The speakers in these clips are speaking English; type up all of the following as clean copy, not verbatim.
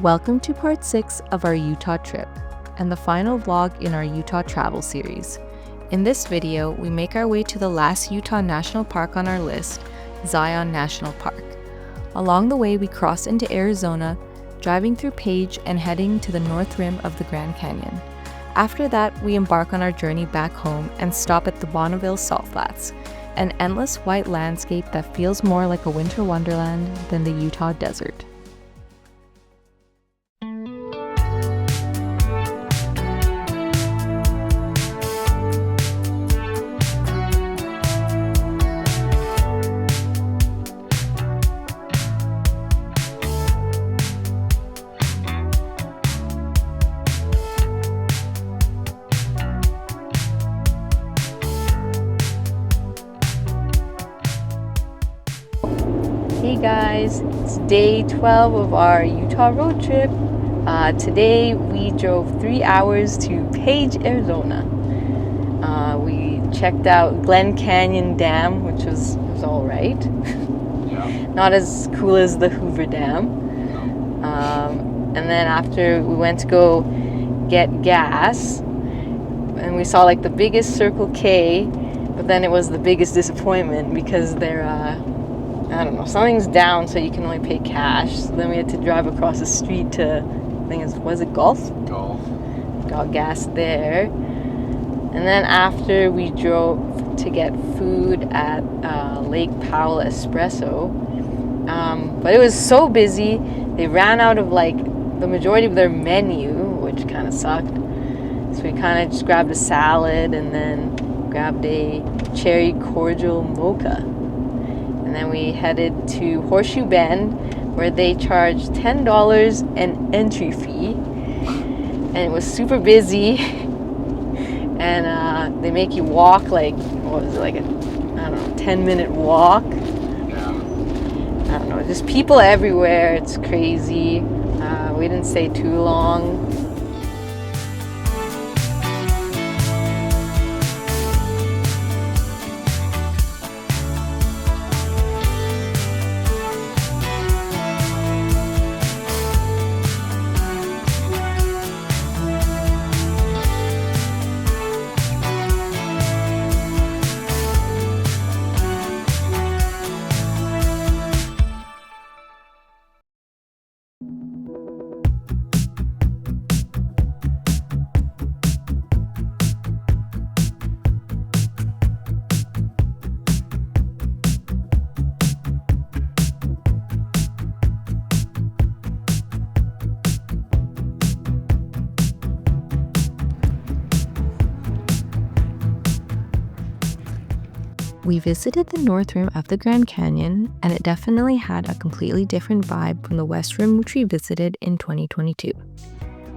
Welcome to part 6 of our Utah trip, and the final vlog in our Utah travel series. In this video, we make our way to the last Utah National Park on our list, Zion National Park. Along the way, we cross into Arizona, driving through Page and heading to the north rim of the Grand Canyon. After that, we embark on our journey back home and stop at the Bonneville Salt Flats, an endless white landscape that feels more like a winter wonderland than the Utah desert. Hey guys, it's day 12 of our Utah road trip. Today we drove 3 hours to Page, Arizona. We checked out Glen Canyon Dam, which was all right. Yeah. Not as cool as the Hoover Dam. No. And then after we went to go get gas, and we saw like the biggest Circle K, but then it was the biggest disappointment because they're I don't know, something's down so you can only pay cash. So then we had to drive across the street to, was it Golf? Golf. Got gas there. And then after we drove to get food at Lake Powell Espresso. But it was so busy, they ran out of like the majority of their menu, which kind of sucked. So we kind of just grabbed a salad and then grabbed a cherry cordial mocha. And then we headed to Horseshoe Bend, where they charged $10 an entry fee. And it was super busy. And they make you walk like, what was it, like a, 10-minute walk. Yeah. I don't know, just people everywhere. It's crazy. We didn't stay too long. We visited the north rim of the Grand Canyon, and it definitely had a completely different vibe from the west rim which we visited in 2022.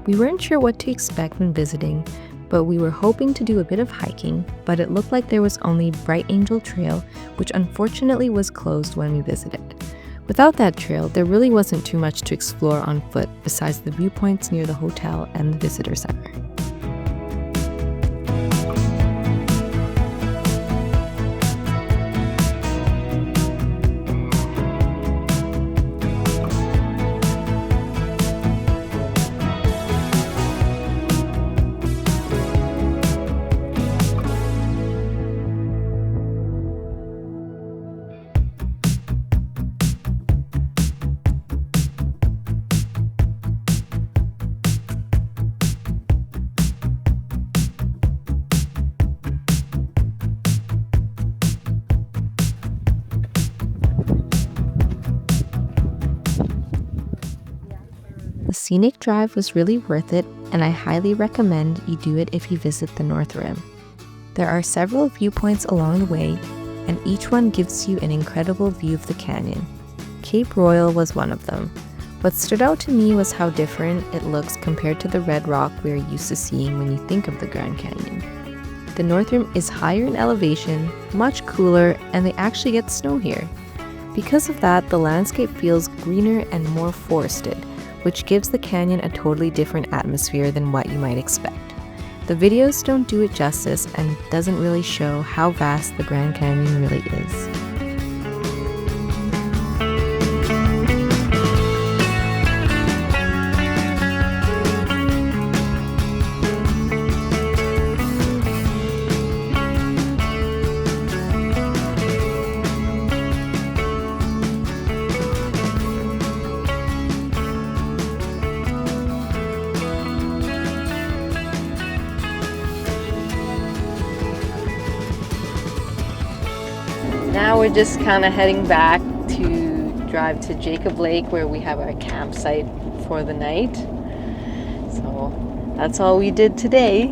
We weren't sure what to expect when visiting, but we were hoping to do a bit of hiking, but it looked like there was only Bright Angel Trail, which unfortunately was closed when we visited. Without that trail, there really wasn't too much to explore on foot besides the viewpoints near the hotel and the visitor center. The scenic drive was really worth it, and I highly recommend you do it if you visit the North Rim. There are several viewpoints along the way, and each one gives you an incredible view of the canyon. Cape Royal was one of them. What stood out to me was how different it looks compared to the red rock we are used to seeing when you think of the Grand Canyon. The North Rim is higher in elevation, much cooler, and they actually get snow here. Because of that, the landscape feels greener and more forested, which gives the canyon a totally different atmosphere than what you might expect. The videos don't do it justice and doesn't really show how vast the Grand Canyon really is. we're just kind of heading back to drive to Jacob Lake where we have our campsite for the night. So that's all we did today.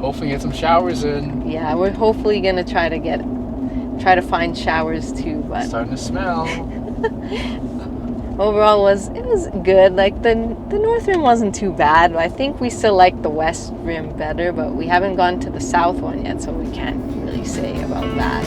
Hopefully get some showers in. Yeah, we're hopefully gonna try to find showers too, but Starting to smell. overall it was good. Like the north rim wasn't too bad. I think we still like the west rim better, but we haven't gone to the south one yet, so we can't really say about that.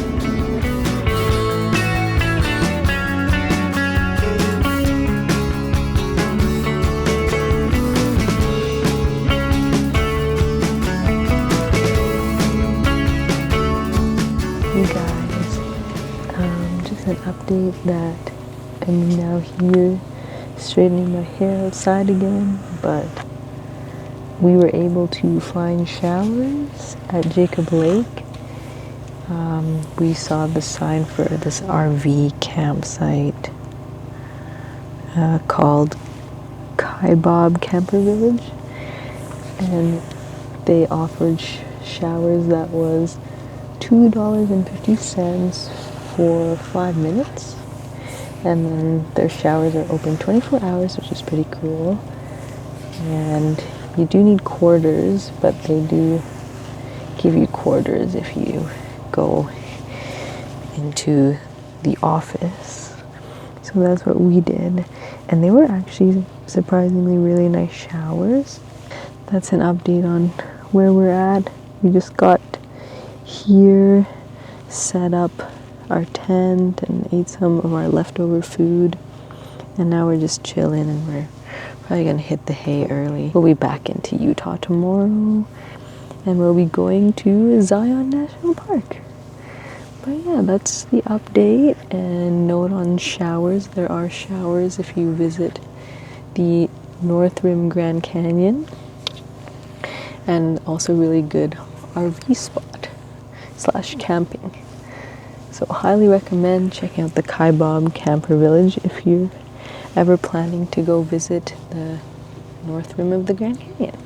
Hey guys, just an update that I'm now here straightening my hair outside again, but we were able to find showers at Jacob Lake. We saw the sign for this RV campsite called Kaibob Camper Village, and they offered showers that was $2.50 for 5 minutes, and then their showers are open 24 hours, which is pretty cool. And you do need quarters, but they do give you quarters if you go into the office. So that's what we did, and they were actually surprisingly really nice showers. That's an update on where we're at. We just got here, set up our tent and ate some of our leftover food, and now we're just chilling, and we're probably gonna hit the hay early. We'll be back into Utah tomorrow, and we'll be going to Zion National Park. But yeah, that's the update. And note on showers, there are showers if you visit the North Rim Grand Canyon, and also really good RV spot / camping. So highly recommend checking out the Kaibob Camper Village if you're ever planning to go visit the North Rim of the Grand Canyon.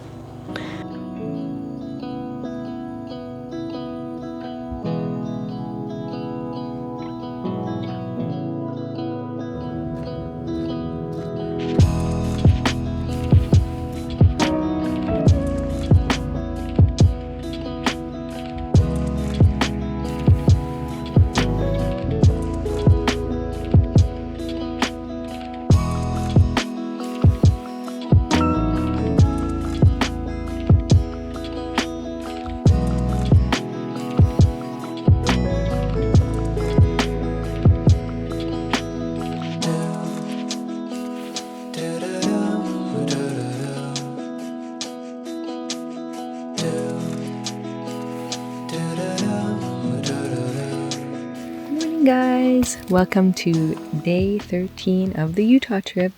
Guys, welcome to day 13 of the Utah trip.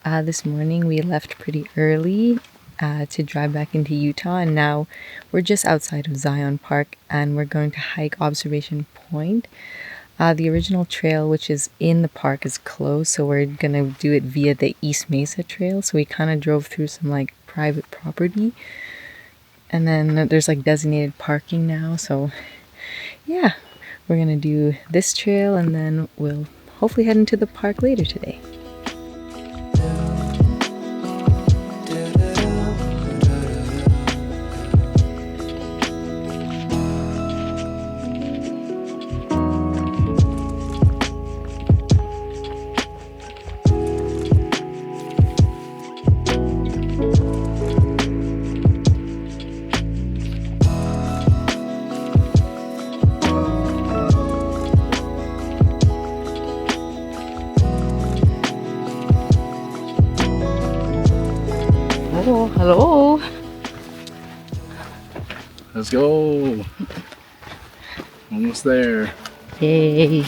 This morning we left pretty early to drive back into Utah, and now we're just outside of Zion Park, and we're going to hike Observation Point. The original trail, which is in the park, is closed, so we're gonna do it via the East Mesa Trail. So we kind of drove through some like private property, and then there's like designated parking now. So yeah, we're gonna do this trail, and then we'll hopefully head into the park later today. Oh, hello. Let's go. Almost there. Yay.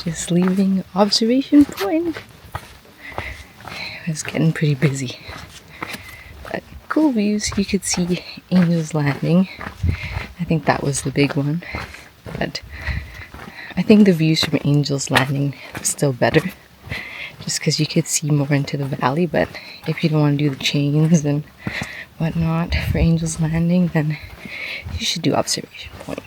Just leaving observation point. It's getting pretty busy. But cool views. You could see Angel's Landing. I think that was the big one. But I think the views from Angel's Landing are still better. Just because you could see more into the valley. But if you don't want to do the chains and whatnot for Angel's Landing, then you should do observation point.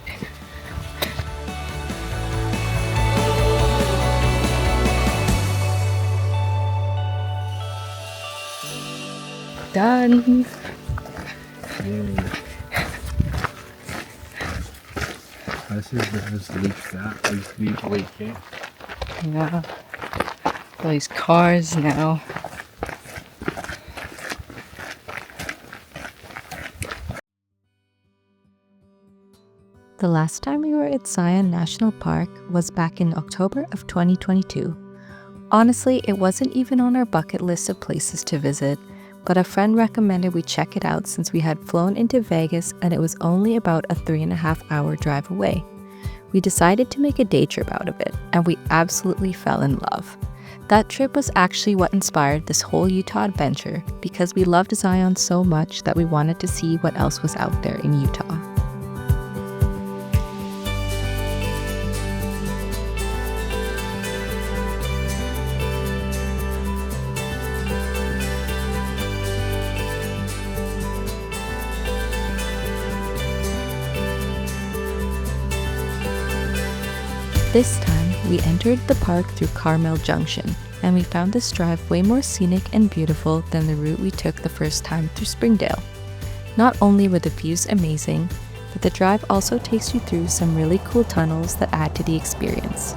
Done. This is Leaf Lake, eh? Yeah. All these cars now. The last time we were at Zion National Park was back in October of 2022. Honestly, it wasn't even on our bucket list of places to visit, but a friend recommended we check it out since we had flown into Vegas and it was only about a 3.5-hour drive away. We decided to make a day trip out of it, and we absolutely fell in love. That trip was actually what inspired this whole Utah adventure, because we loved Zion so much that we wanted to see what else was out there in Utah. This time, we entered the park through Carmel Junction, and we found this drive way more scenic and beautiful than the route we took the first time through Springdale. Not only were the views amazing, but the drive also takes you through some really cool tunnels that add to the experience.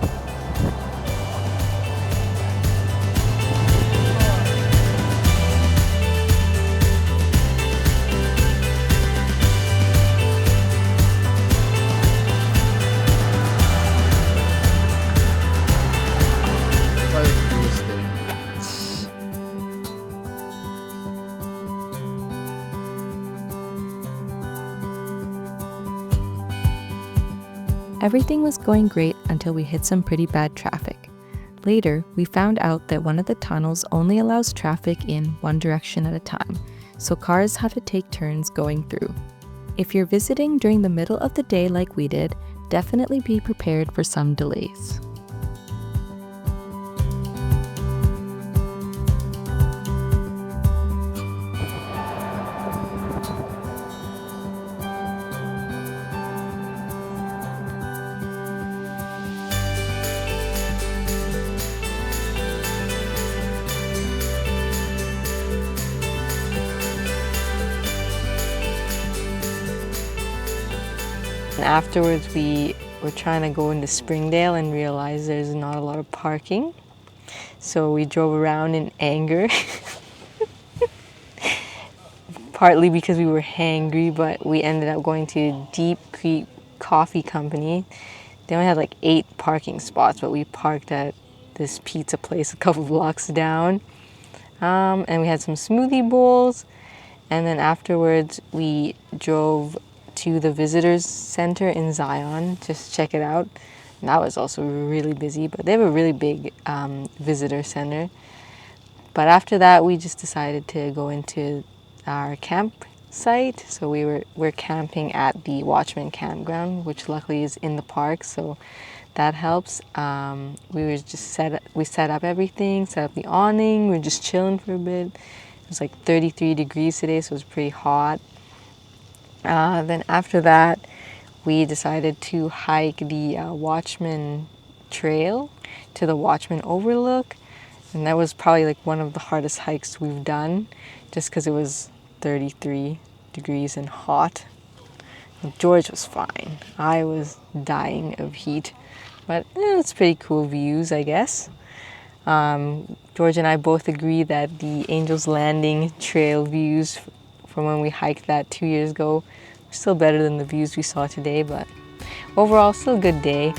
Everything was going great until we hit some pretty bad traffic. Later, we found out that one of the tunnels only allows traffic in one direction at a time, so cars have to take turns going through. If you're visiting during the middle of the day like we did, definitely be prepared for some delays. Afterwards, we were trying to go into Springdale and realized there's not a lot of parking. So we drove around in anger. Partly because we were hangry, but we ended up going to Deep Creek Coffee Company. They only had like 8 parking spots, but we parked at this pizza place a couple blocks down. And we had some smoothie bowls. And then afterwards, we drove to the visitors center in Zion, just check it out. And that was also really busy, but they have a really big visitor center. But after that, we just decided to go into our campsite. So we're camping at the Watchman campground, which luckily is in the park, so that helps. We set up everything, set up the awning. We were just chilling for a bit. It was like 33 degrees today, so it was pretty hot. Then after that, we decided to hike the Watchman Trail to the Watchman Overlook. And that was probably like one of the hardest hikes we've done, just because it was 33 degrees and hot. George was fine. I was dying of heat. But it's pretty cool views, I guess. George and I both agree that the Angel's Landing trail views from when we hiked that 2 years ago were still better than the views we saw today, but overall, still a good day.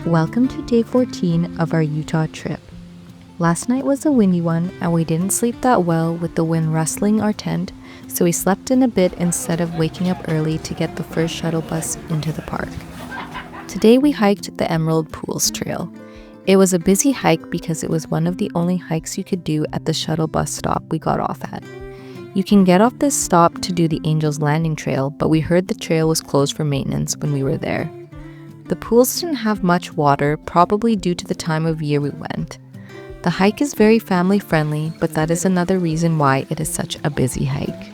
Welcome to day 14 of our Utah trip. Last night was a windy one and we didn't sleep that well with the wind rustling our tent, so we slept in a bit instead of waking up early to get the first shuttle bus into the park. Today we hiked the Emerald Pools Trail. It was a busy hike because it was one of the only hikes you could do at the shuttle bus stop we got off at. You can get off this stop to do the Angel's Landing Trail, but we heard the trail was closed for maintenance when we were there. The pools didn't have much water, probably due to the time of year we went. The hike is very family friendly, but that is another reason why it is such a busy hike.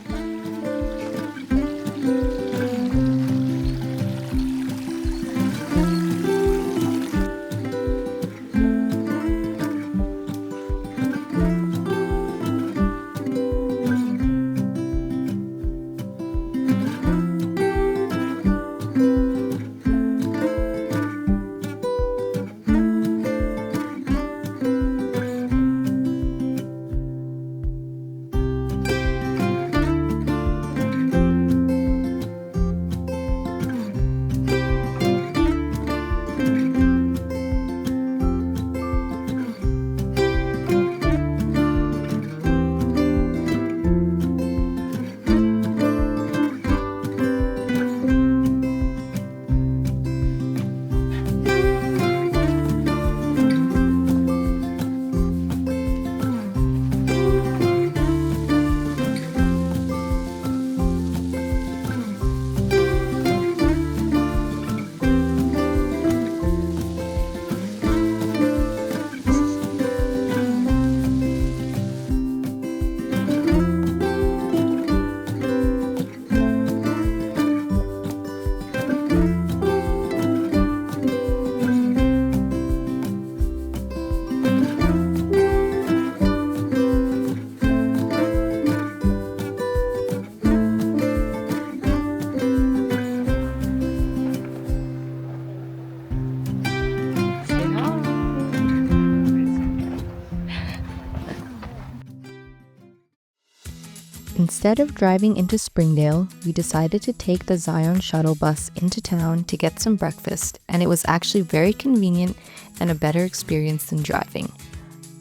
Instead of driving into Springdale, we decided to take the Zion shuttle bus into town to get some breakfast, and it was actually very convenient and a better experience than driving.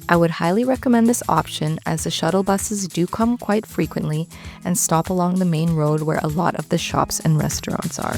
I would highly recommend this option as the shuttle buses do come quite frequently and stop along the main road where a lot of the shops and restaurants are.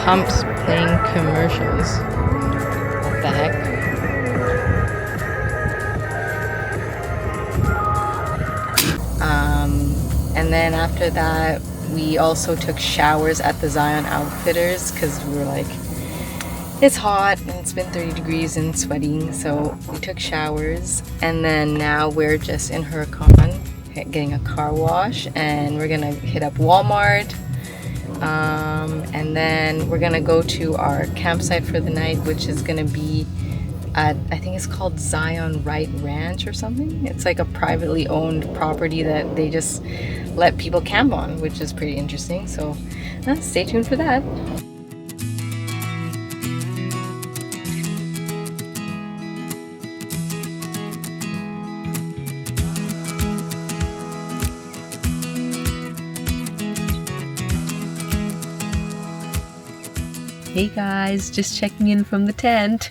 Pumps playing commercials. What the heck? And then after that, we also took showers at the Zion Outfitters because we were like, it's hot and it's been 30 degrees and sweating, so we took showers. And then now we're just in Huracan getting a car wash, and we're gonna hit up Walmart. And then we're gonna go to our campsite for the night, which is gonna be at, I think it's called Zion Right Ranch or something. It's like a privately owned property that they just let people camp on, which is pretty interesting. So stay tuned for that. Hey guys, just checking in from the tent.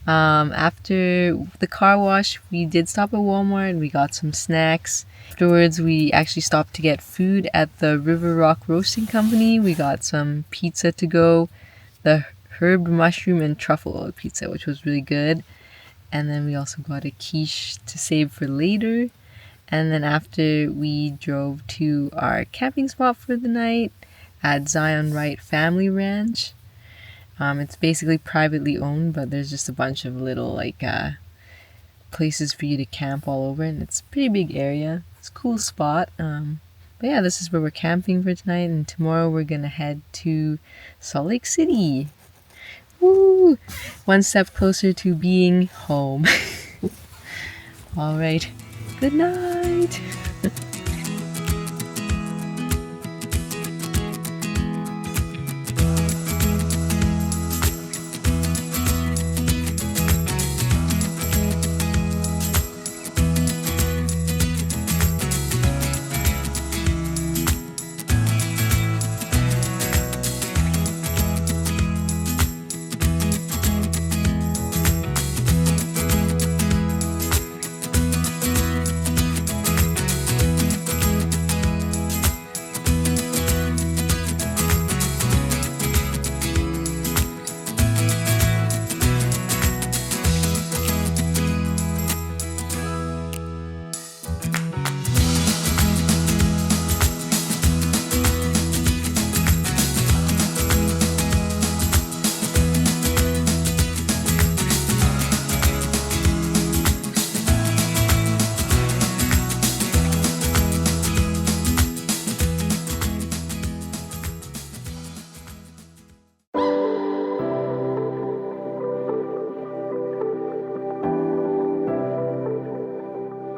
After the car wash, we did stop at Walmart and we got some snacks. Afterwards, we actually stopped to get food at the River Rock Roasting Company. We got some pizza to go, the herb mushroom and truffle oil pizza, which was really good. And then we also got a quiche to save for later. And then after, we drove to our camping spot for the night at Zion Right Family Ranch. It's basically privately owned, but there's just a bunch of little places for you to camp all over, and it's a pretty big area. It's a cool spot. But yeah, this is where we're camping for tonight, and tomorrow we're gonna head to Salt Lake City. Woo! One step closer to being home. All right, Good night.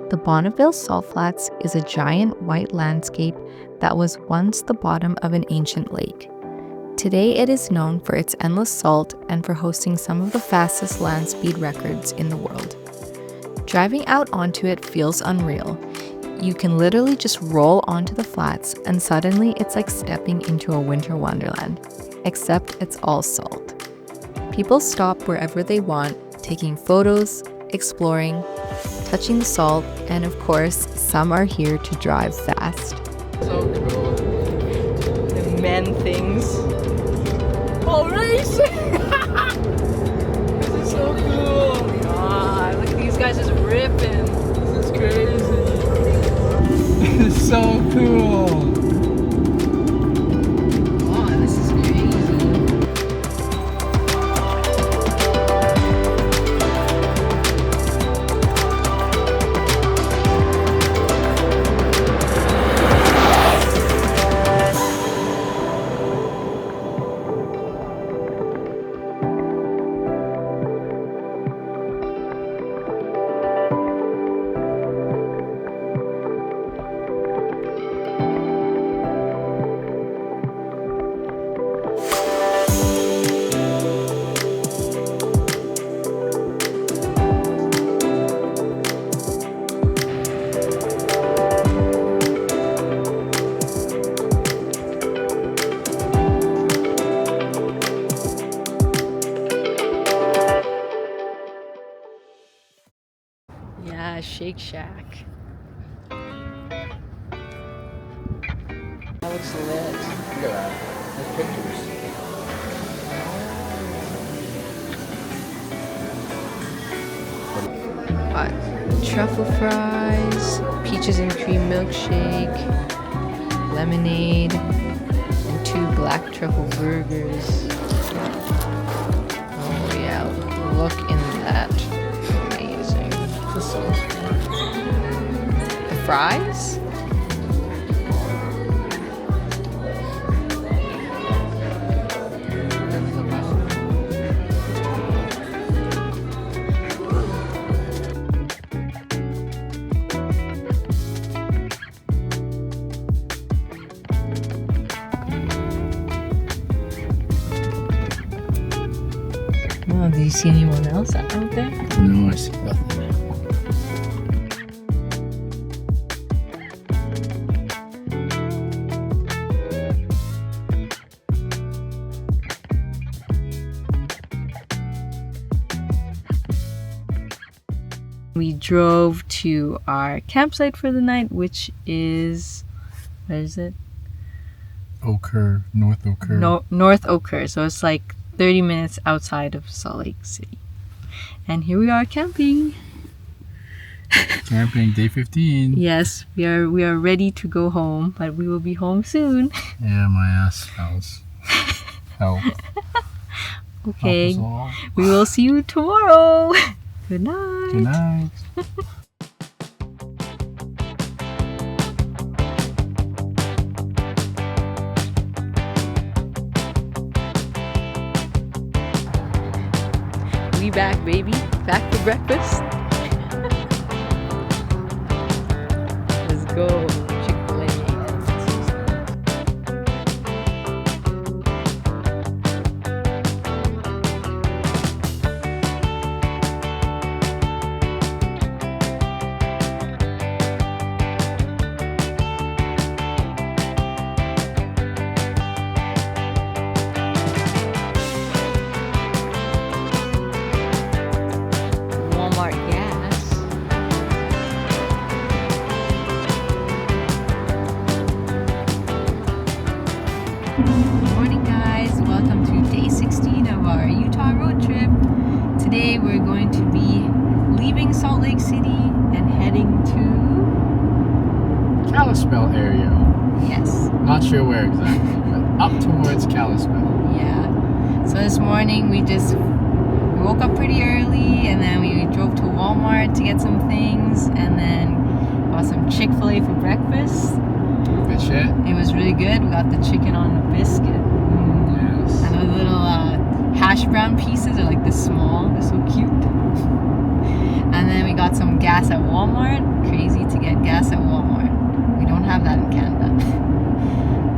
The Bonneville Salt Flats is a giant white landscape that was once the bottom of an ancient lake. Today it is known for its endless salt and for hosting some of the fastest land speed records in the world. Driving out onto it feels unreal. You can literally just roll onto the flats and suddenly it's like stepping into a winter wonderland, except it's all salt. People stop wherever they want, taking photos, exploring, touching the salt, and of course, some are here to drive fast. So cool. The men things. Oh, racing! This is so cool. God, look at these guys just ripping. This is crazy. This is so cool. Oh, this is crazy. Yeah, Shake Shack. That looks lit. Look at that. There's pictures. Truffle fries, peaches and cream milkshake, lemonade, and 2 black truffle burgers. Oh yeah, look in that. Amazing. This sounds The fries? Oh, do you see anyone else out there? No, I see nothing. We drove to our campsite for the night, which is, where is it? Oker, North Oker. No, North Oker. So it's like 30 minutes outside of Salt Lake City. And here we are camping. Camping day 15. Yes, we are ready to go home, but we will be home soon. Yeah, my ass smells. Help. Okay, Help us all. we will see you tomorrow. Good night. Good night. We back, baby. Back for breakfast. go. Chick-fil-A. Walmart gas. Morning guys, welcome to day 16 of our Utah road trip. Today we're going to be leaving Salt Lake City and heading to, Kalispell area. yes, Not sure where exactly, but up towards Kalispell. yeah. So this morning we woke up pretty early and then we drove to Walmart to get some things and then got some Chick-fil-A for breakfast. Good shit. It was really good. We got the chicken on a biscuit. Yes. And those little hash brown pieces are like this small. They're so cute. And then we got some gas at Walmart. Crazy to get gas at Walmart. We don't have that in Canada.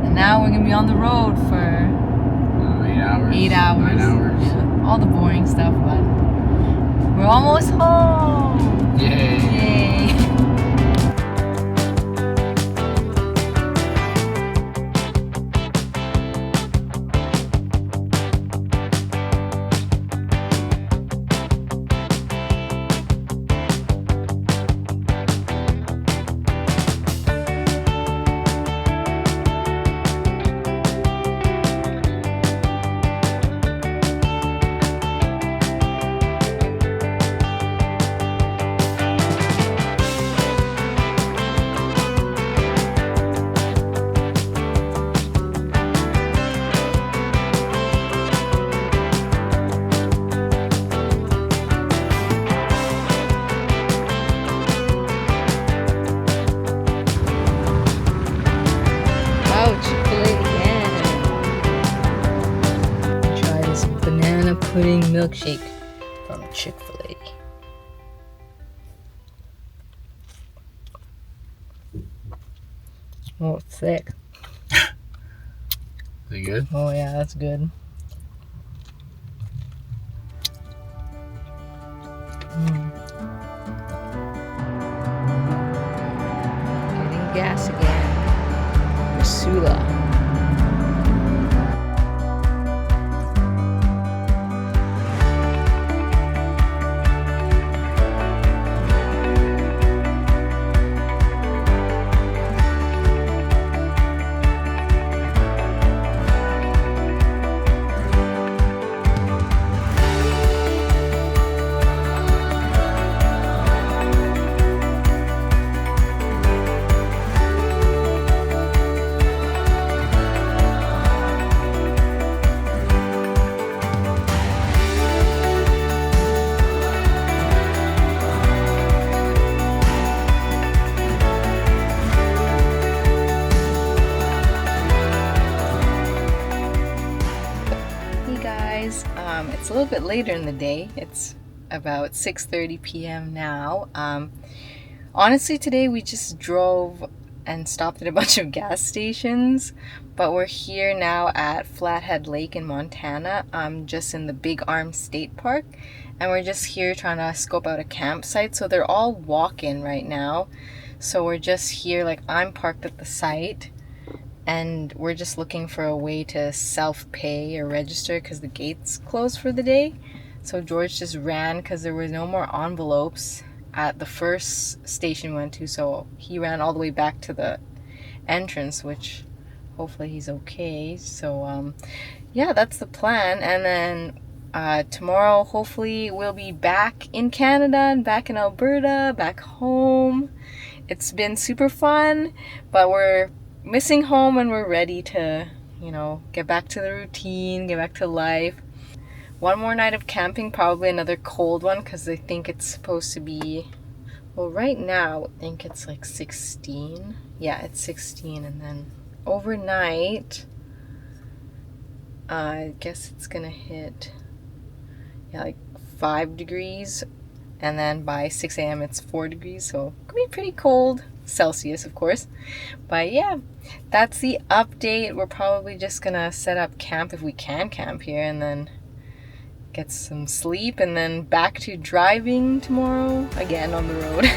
And now we're going to be on the road for 8 hours. 8 hours. 9 hours. Yeah, all the boring stuff, but we're almost home. Yay. Yay. Chick-fil-A again. Try this banana pudding milkshake from Chick-fil-A. Oh, it's thick. Is it good? Oh yeah, that's good. Getting gas again. Missoula. It's a little bit later in the day. It's about 6:30 p.m. now. Honestly, today we just drove and stopped at a bunch of gas stations, but we're here now at Flathead Lake in Montana, just in the Big Arm State Park, and we're just here trying to scope out a campsite. So they're all walk-in right now, so we're just here, like I'm parked at the site, and we're just looking for a way to self-pay or register because the gate's closed for the day. So George just ran because there was no more envelopes at the first station we went to, so he ran all the way back to the entrance, which hopefully he's okay. So yeah, that's the plan. And then tomorrow hopefully we'll be back in Canada and back in Alberta, back home. It's been super fun, but we're missing home and we're ready to, get back to the routine, get back to life. One more night of camping, probably another cold one, because I think it's supposed to be, well, right now I think it's like 16. Yeah, it's 16. And then overnight, I guess it's gonna hit, like 5 degrees. And then by 6 a.m. it's 4 degrees, so it could be pretty cold. Celsius, of course. But yeah, that's the update. We're probably just gonna set up camp if we can camp here, and then get some sleep, and then back to driving tomorrow again on the road.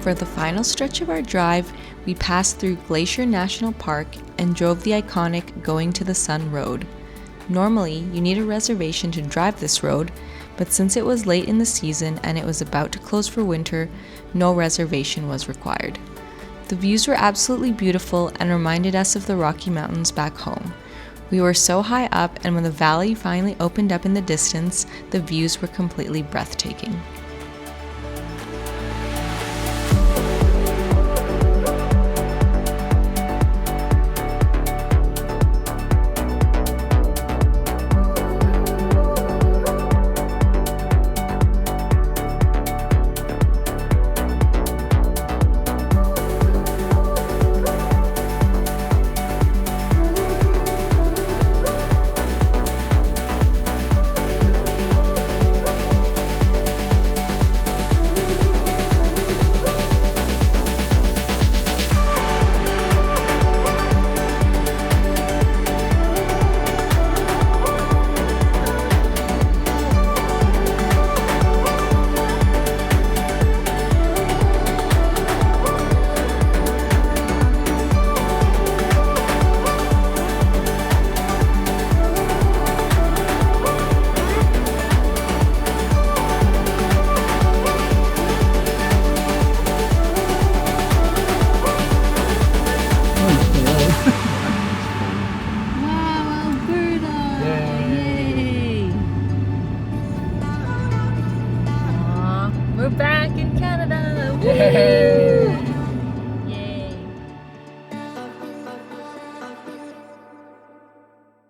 For the final stretch of our drive, we passed through Glacier National Park and drove the iconic Going to the Sun Road. Normally, you need a reservation to drive this road, but since it was late in the season and it was about to close for winter, no reservation was required. The views were absolutely beautiful and reminded us of the Rocky Mountains back home. We were so high up, and when the valley finally opened up in the distance, the views were completely breathtaking. We're back in Canada. Yay!